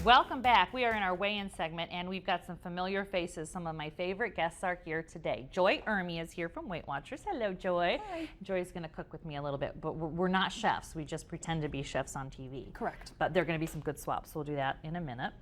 Welcome back. We are in our weigh-in segment, and we've got some familiar faces. Some of my favorite guests are here today. Joy Ermey is here from Weight Watchers. Hello, Joy. Hi. Joy's going to cook with me a little bit, but we're not chefs. We just pretend to be chefs on TV. Correct. But there are going to be some good swaps. We'll do that in a minute.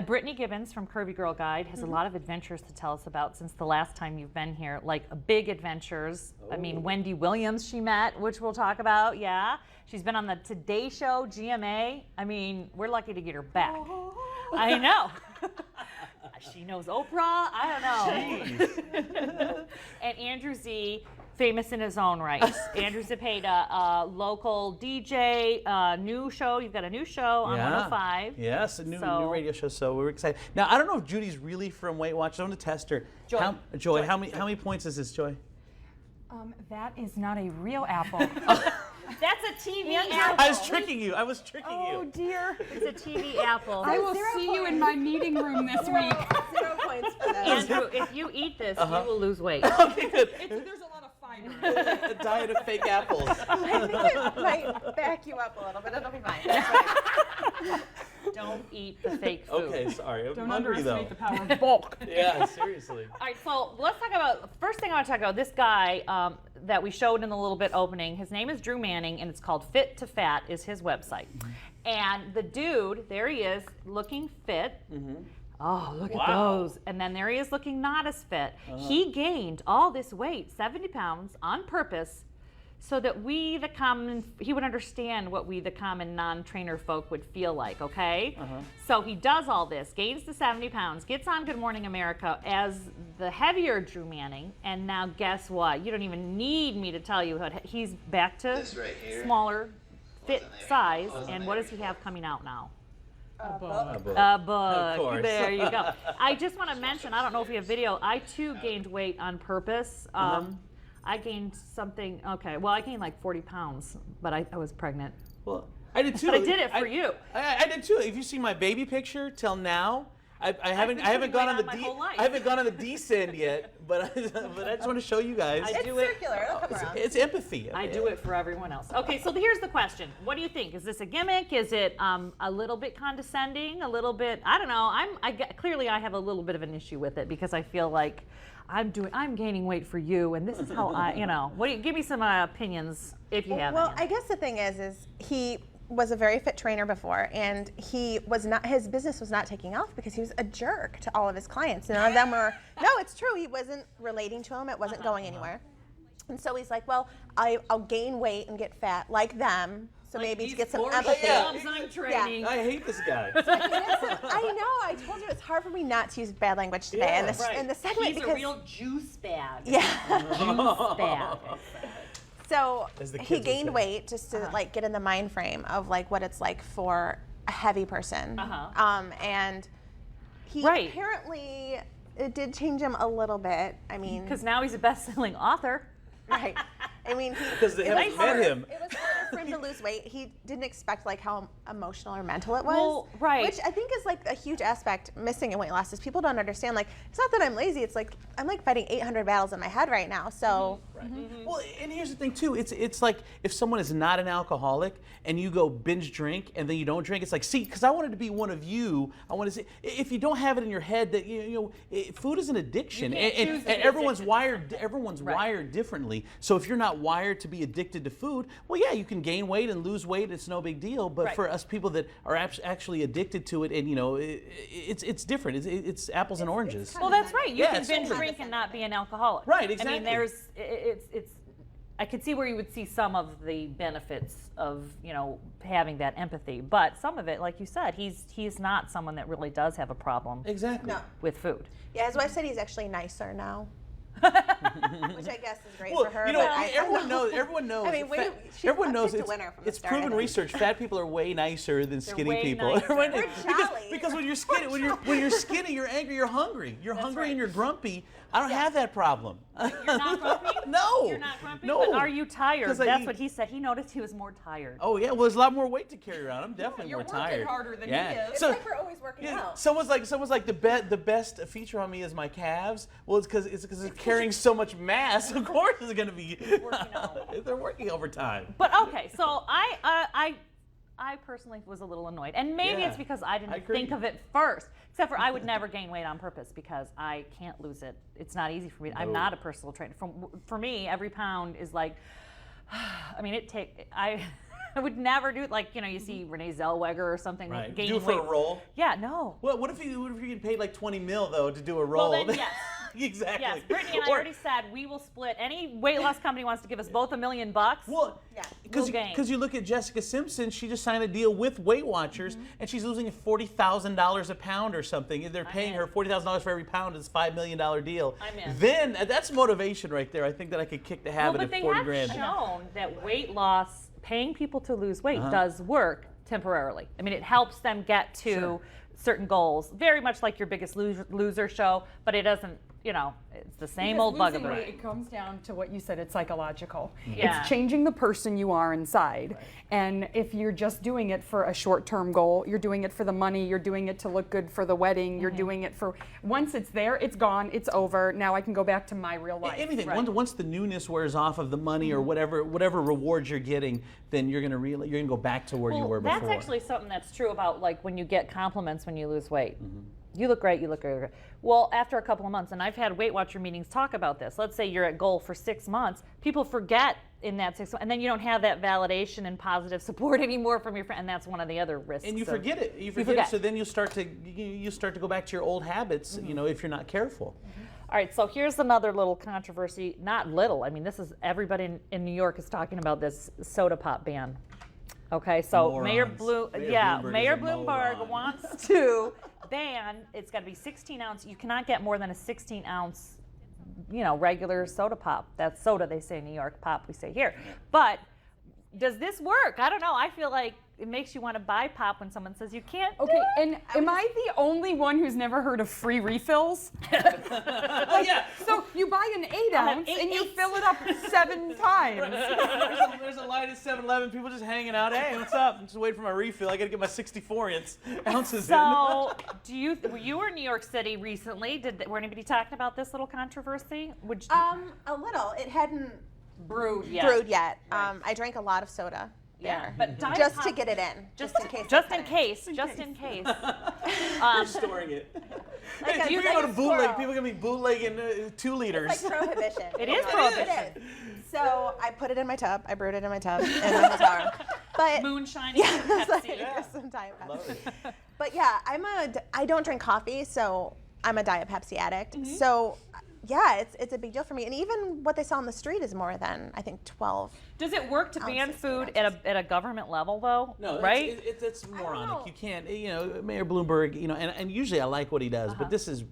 Brittany Gibbons from Curvy Girl Guide has a lot of adventures to tell us about since the last time you've been here, like big adventures. I mean, Wendy Williams she met, which we'll talk about, yeah. She's been on the Today Show, GMA. I mean, we're lucky to get her back. I know. She knows Oprah. I don't know. And Andrew Z, famous in his own right. Andrew Zepeda, local DJ, new show. You've got a new show on 105. Yes, a new radio show. So we're excited. Now I don't know if Judy's really from Weight Watchers. I'm going to test her. Joy. How many points is this, Joy? That is not a real apple. That's a TV apple. I was tricking you. Oh dear. It's a TV apple. I will see you in my meeting room this week. 0 points for that. Andrew, if you eat this, you will lose weight. Okay, good. There's a lot of fiber. A diet of fake apples. I think it might back you up a little bit. It'll be fine. That's fine. Don't eat the fake food. Okay, sorry. I'm Don't hungry though. underestimate the power of bulk. Yeah, seriously. All right, so let's talk about, first thing I want to talk about, this guy that we showed in the little bit opening. His name is Drew Manning, and it's called Fit to Fat is his website. And the dude, there he is, looking fit. Oh, look at those. And then there he is looking not as fit. He gained all this weight, 70 pounds, on purpose, so that we, the common, he would understand what we, the common non-trainer folk, would feel like, okay? So he does all this, gains the 70 pounds, gets on Good Morning America as the heavier Drew Manning, and now guess what? You don't even need me to tell you, he's back to smaller, fit size, and what does he have coming out now? A book. Of course. There you go. I just want to mention, I don't know if you have video, I too gained weight on purpose. I gained something, I gained like 40 pounds, but I was pregnant. Well, I did too. But I did it for you. I did too. If you see my baby picture till now, I haven't gone on the descend yet, but I just want to show you guys. It's circular. It'll come around. It's empathy. I do it for everyone else. Okay, so here's the question. What do you think? Is this a gimmick? Is it a little bit condescending? A little bit, I don't know. Clearly I have a little bit of an issue with it because I feel like I'm gaining weight for you, and this is how give me some opinions if you have Well, any. I guess the thing is he was a very fit trainer before, and his business was not taking off because he was a jerk to all of his clients. None of them were, no, it's true, he wasn't relating to them, it wasn't going anywhere. And so he's like, well, I'll gain weight and get fat like them, so Like maybe to these get some poor empathy. schlubs I'm training. I hate this guy. I know, I told you it's hard for me not to use bad language today in the segment He's because a real juice bag. yeah. Juice bag. So As the he kids would gained say. weight just to like get in the mind frame of like what it's like for a heavy person. And he apparently it did change him a little bit. I mean, Because now he's a best-selling author. right. I mean, Because they haven't met him. It was harder for him to lose weight. He didn't expect like how emotional or mental it was. Well, right. Which I think is like a huge aspect missing in weight loss is people don't understand. Like, it's not that I'm lazy. It's like I'm like fighting 800 battles in my head right now. So. Well, and here's the thing too. It's like if someone is not an alcoholic and you go binge drink and then you don't drink. It's like, see, because I wanted to be one of you. I want to say, if you don't have it in your head that food is an addiction, and everyone's wired. Everyone's wired differently. So if you're not wired to be addicted to food, well, yeah, you can gain weight and lose weight. It's no big deal. But for us people that are actually addicted to it, and it's different. It's apples and oranges. Well, that's right. You can it's binge different. drink and not be an alcoholic. Right, exactly. I mean, I could see where you would see some of the benefits of, having that empathy, but some of it, like you said, he's not someone that really does have a problem Exactly. No. with food. Yeah, his wife said he's actually nicer now. Which I guess is great for her. but everyone knows. I mean, she everyone knows picked a winner from the it's start, I proven think. research. Fat people are way nicer than skinny way people. nicer. Everyone- We're jolly. because when you're skinny, when you're skinny, you're angry, you're hungry. You're hungry right. and you're grumpy. I don't have that problem. You're not grumpy? No. You're not grumpy? No. But are you tired? 'Cause I That's eat- what he said. He noticed he was more tired. Oh yeah, well there's a lot more weight to carry around. I'm definitely You're more working tired. harder than he yeah. is. It's like we're always working out. Someone's like the best feature on me is my calves. Well, it's because it's carrying so much mass. Of course, it's going to be. Working out. They're working overtime. But okay, so I personally was a little annoyed. And maybe Yeah, it's because I I didn't agree. think of it first. Except for I would never gain weight on purpose because I can't lose it. It's not easy for me. I'm No. not a personal trainer. For me, every pound is like, I mean, I would never do it like, you see Renee Zellweger or something Right. gaining Do it for weight. a roll? Yeah, no. Well, what if you get paid like 20 mil though to do a roll? Well, then yes. Exactly. Yes, Brittany and I Or- already said we will split. Any weight loss company wants to give us both $1 million. Well, Yeah. because We'll gain. you look at Jessica Simpson, she just signed a deal with Weight Watchers, Mm-hmm. and she's losing $40,000 a pound or something. They're paying in. her $40,000 for every pound. It's a $5 million deal. I'm in. Then that's motivation right there. I think that I could kick the habit Well, of but they 40 have grand. shown that weight loss, paying people to lose weight, Uh-huh. does work temporarily. I mean, it helps them get to Sure. certain goals, very much like your Biggest Loser show, but it doesn't, it's the same Because old losing bugaboo. weight, it comes down to what you said. It's psychological. Yeah. It's changing the person you are inside. And if you're just doing it for a short-term goal, you're doing it for the money, you're doing it to look good for the wedding, you're doing it for, once it's there, it's gone, it's over. Now I can go back to my real life. Anything. Right. Once the newness wears off of the money or whatever rewards you're getting, then you're gonna go back to where you were before. That's actually something that's true about like when you get compliments when you lose weight. Mm-hmm. You look great, you look great. Well, after a couple of months, and I've had Weight Watcher meetings talk about this. Let's say you're at goal for 6 months. People forget in that 6 months, and then you don't have that validation and positive support anymore from your friend, and that's one of the other risks. And you of- forget it. You forget forget. it. So then you start to go back to your old habits. If you're not careful. All right, so here's another little controversy. Not little. I mean, this is everybody in New York is talking about this soda pop ban. Okay, so Mayor Morons. Mayor Bloomberg is Mayor a Bloomberg moron. wants to ban. It's got to be 16 ounce. You cannot get more than a 16 ounce, regular soda pop. That's soda they say in New York. Pop we say here. But does this work? I don't know. I feel like it makes you want to buy pop when someone says you can't. do Okay, it. and am I the only one who's never heard of free refills? Yeah. So you buy an 8 have ounce 8 and you eighths. fill it up 7 times. There's a line at 7-Eleven. People just hanging out. Hey, what's up? I'm just waiting for my refill. I got to get my 64 ounces So, you were in New York City recently? Were anybody talking about this little controversy? Would you, A little. It hadn't brewed yet? brewed yet. I drank a lot of soda Yeah, there. but Diet just Pop- to get it in. Just in case. I Just in couldn't. case. Just in case. You're storing it. Like Hey, a- people like go a to bootleg. squirrel. People gonna be bootlegging 2 liters. It's like prohibition. It is It prohibition. is. So I put it in my tub. I brewed it in my tub in the hotel room. But Moonshine yeah, and it's like Pepsi. just some Diet Pepsi. Love it. But yeah, I don't drink coffee, so I'm a Diet Pepsi addict. Mm-hmm. So yeah, it's a big deal for me. And even what they sell on the street is more than I think 12. Does it work to ban Ounces, food 8 at a government level though? No, right? it's moronic. know. You can't, Mayor Bloomberg, and usually I like what he does, but this is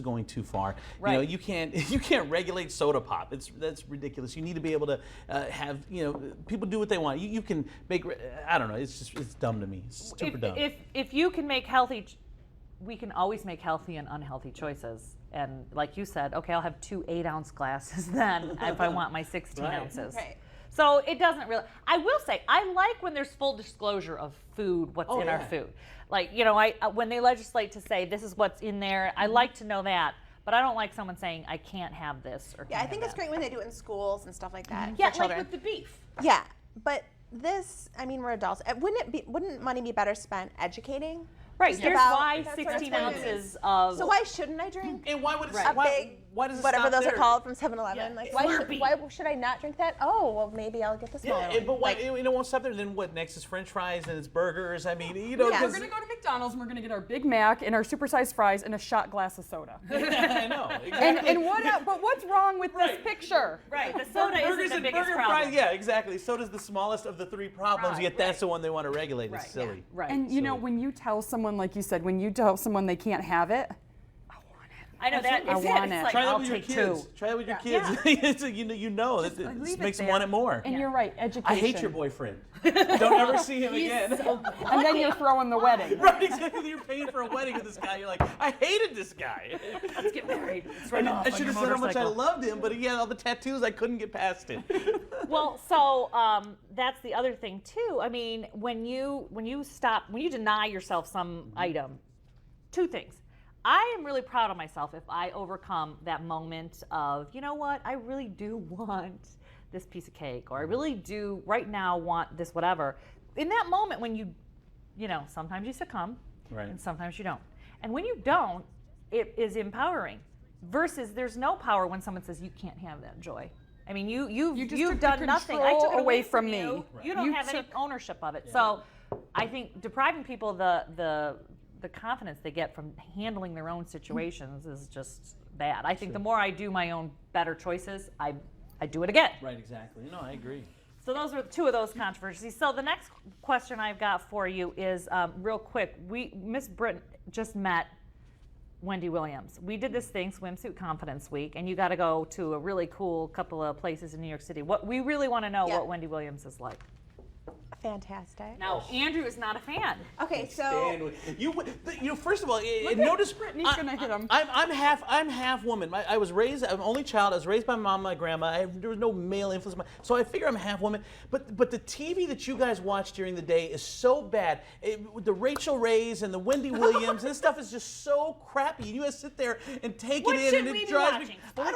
going too far. Right. You can't regulate soda pop. That's ridiculous. You need to be able to have, people do what they want. You can make, I don't know. It's dumb to me. It's super dumb. If you can make healthy, we can always make healthy and unhealthy choices. And like you said, okay, I'll have 2 8-ounce glasses then if I want my 16 Right. ounces. Right. So it doesn't really. I will say I like when there's full disclosure of food, what's in our yeah. food. Like when they legislate to say this is what's in there, I like to know that. But I don't like someone saying I can't have this or. Yeah, I can't think have it's that. great when they do it in schools and stuff like that Yeah, for children. like with the beef. Yeah, but this, I mean, we're adults. Wouldn't money be better spent educating? Right. Just Here's about- why that's 16 what it ounces is. of. So why shouldn't I drink and why would it? a Why, big, why does it whatever stop those there? are called from 7-Eleven? Yeah. Like, Slurpee. why should I not drink that? Oh, well, maybe I'll get the smaller Yeah, one. but why? Like, It won't stop there. Then what? Next is French fries and it's burgers. I mean, Yeah. We're 'cause- gonna go to McDonald's and we're gonna get our Big Mac and our supersized fries and a shot glass of soda. I know. And Exactly. but what's wrong with this Right. picture? Right. The soda Burgers isn't the and biggest burger problem. fries. Yeah, exactly. Soda's the smallest of the 3 problems. Right, Yet that's right. the one they want to regulate. Right, It's silly. Right. And you know, Silly. when you tell someone, like you said, when you tell someone they can't have it, I know that. I It's, want it's it. like Try that I'll with your take kids. 2. Try that with your Yeah. kids. It's like, you know that it leave it makes them there. want it more. and you're right, education. I hate your boyfriend. Don't ever see him again. And then you're throwing the wedding. Right, exactly. You're paying for a wedding with this guy. You're like, I hated this guy. Let's get married. Let's And run off I on should your have said how much I motorcycle. loved him, but he had all the tattoos. I couldn't get past it. Well, so that's the other thing too. I mean, when you deny yourself some item, 2 things. I am really proud of myself if I overcome that moment of, you know what, I really do want this piece of cake, or I really do right now want this whatever. in that moment when you know, sometimes you succumb, Right. and sometimes you don't. And when you don't, it is empowering. Versus, there's no power when someone says you can't have that joy. I mean, you've just took the done nothing. I control took it away from you. me. You don't You have any took- ownership of it. So, I think depriving people the confidence they get from handling their own situations is just bad. I think the more I do my own better choices, I do it again. Right, exactly. No, I agree. So those were two of those controversies. So the next question I've got for you is real quick. Miss Britton just met Wendy Williams. We did this thing, Swimsuit Confidence Week, and you got to go to a really cool couple of places in New York City. What we really want to know Yeah. what Wendy Williams is like. Fantastic. Now, Andrew is not a fan. Okay, so First of all, notice Brittany's gonna hit him. I'm half woman. I'm an only child. I was raised by my mom and my grandma. There was no male influence. So I figure I'm half woman. But the TV that you guys watch during the day is so bad. The Rachel Rays and the Wendy Williams, this stuff is just so crappy. You guys sit there and take What it in, should and we it be drives watching? me. Sports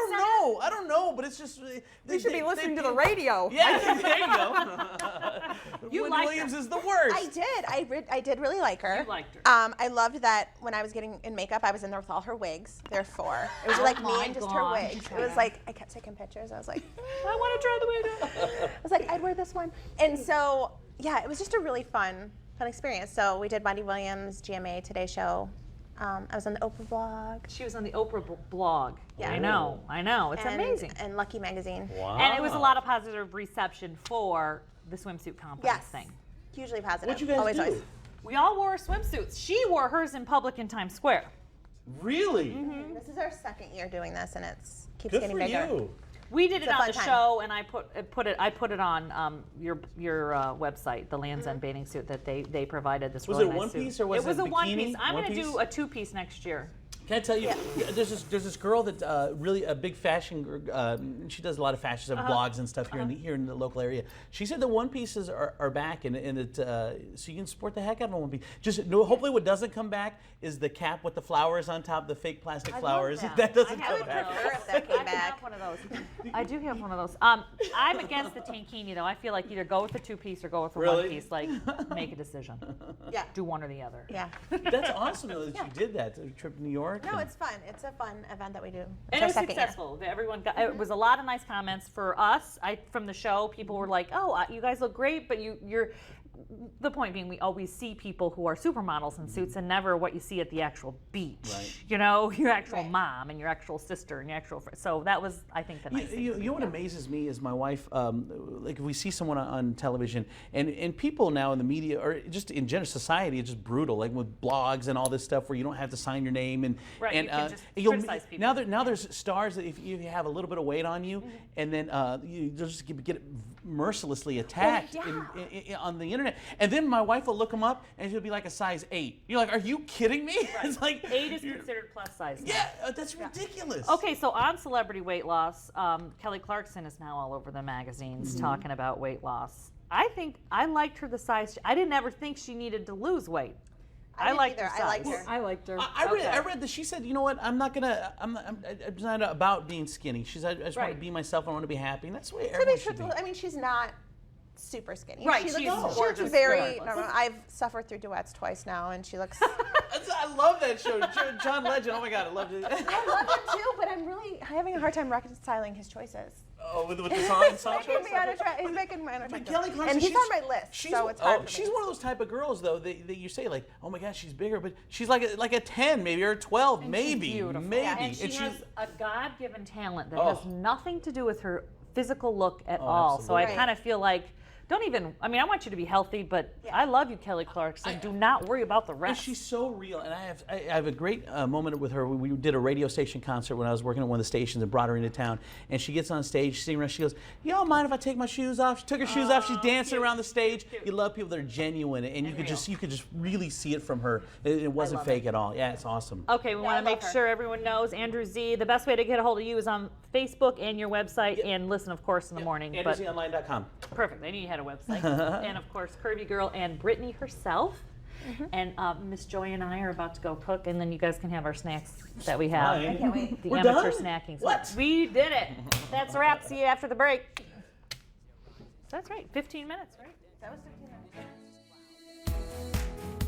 I don't know, but it's just. We should be listening to the radio. Yeah, there you go. You Wendy liked Williams her. is the worst. I did. I did really like her. You liked her. I loved that when I was getting in makeup, I was in there with all her wigs. There were 4. It was Oh like my me and just her gosh. wigs. It was like I kept taking pictures. I was like, I want to try the way I was like, I'd wear this one. And so, yeah, it was just a really fun experience. So we did Wendy Williams, GMA, Today Show. I was on the Oprah blog. She was on the Oprah blog. Yeah. I know. It's and, amazing. And Lucky Magazine. Wow. And it was a lot of positive reception for the swimsuit confidence Yes. thing. Hugely positive. What'd you guys always, do? Always. We all wore swimsuits. She wore hers in public in Times Square. Really? This is our 2nd year doing this, and it's keeps Good getting for bigger. you. We did It's it a on fun the time. show, and I put it on your website, the Land's End bathing suit that they provided. This Was really it nice one suit. piece or was it was it a one bikini? piece? I'm One going to piece? do a 2-piece next year. Can I tell you? There's this girl that really a big fashion. She does a lot of fashion stuff, blogs and stuff here in the local area. She said the one pieces are back, and it so you can sport the heck out of a one piece. Hopefully what doesn't come back is the cap with the flowers on top, the fake plastic I love flowers. that. That doesn't I come have back. one of prefer if that came I back. have one of those. I do have one of those. I'm against the tankini though. I feel like either go with the 2-piece or go with the Really? 1-piece. Like, make a decision. Yeah. Do one or the other. Yeah. That's awesome though that you did that. The trip to New York. No, and- it's fun. It's a fun event that we do. It's And our it was 2nd year. successful. Everyone got. It was a lot of nice comments for us. From the show, people were like, "Oh, you guys look great," but you're. The point being, we always see people who are supermodels in suits, and never what you see at the actual beach. Right. You know, your actual Right. mom and your actual sister and your actual. So that was, I think, the nice thing. You know what amazes me is my wife. Like if we see someone on television, and people now in the media, or just in general society, it's just brutal. Like with blogs and all this stuff, where you don't have to sign your name, and Right, and you can just you'll- criticize people. now there's stars that if you have a little bit of weight on you, and then you just get mercilessly attacked on the internet, and then my wife will look them up, and she'll be like a size 8. You're like, are you kidding me? It's like 8 is considered plus size. now. yeah, that's ridiculous. Okay, so on celebrity weight loss, Kelly Clarkson is now all over the magazines Mm-hmm. talking about weight loss. I think I liked her the size. I didn't ever think she needed to lose weight. I didn't liked either. her I size. liked her. I liked her. I read that she said, you know what, I'm not about being skinny. She said, I just want Right. to be myself. I want to be happy, and that's the way To be everyone should be. truthful, I mean, she's not super skinny. Right, She she's looks, she gorgeous looks very regardless. normal. I've suffered through duets twice now, and she looks. I love that show. John Legend. Oh my God, I loved it. I love him too, but I'm really having a hard time reconciling his choices. Oh, with the song He's making me unattractive. He's making me But unattractive. Kelly Clarkson, And he's she's- on my list, she's, so it's hard for she's me. one of those type of girls, though, that you say, like, oh my gosh, she's bigger, but she's like a 10, maybe, or a 12, she's maybe. beautiful. Maybe. Yeah, and she she's, has a God-given talent that Oh. has nothing to do with her physical look at Oh, all. So I absolutely. kind of feel like, I mean, I want you to be healthy, but Yeah. I love you, Kelly Clarkson. Do not worry about the and rest. she's so real, and I have a great moment with her. We did a radio station concert when I was working at one of the stations and brought her into town. And she gets on stage, she's singing around. She goes, "Y'all mind if I take my shoes off?" She took her shoes off. She's dancing around the stage. You love people that are genuine, and you could just really see it from her. It wasn't love fake at all. Yeah, it's awesome. Okay, we Yeah, want I to love make her. sure everyone knows Andrew Z. The best way to get a hold of you is on Facebook and your website, and listen, of course, in the morning. But AndrewZOnline.com. perfect. I knew you had a website. And of course, Curvy Girl and Brittany herself. And Miss Joy and I are about to go cook, and then you guys can have our snacks that we have. Fine. I can't wait. The We're amateur done? snacking. What? We did it. That's a wrap. See you after the break. That's right. 15 minutes, right? That was 15 minutes.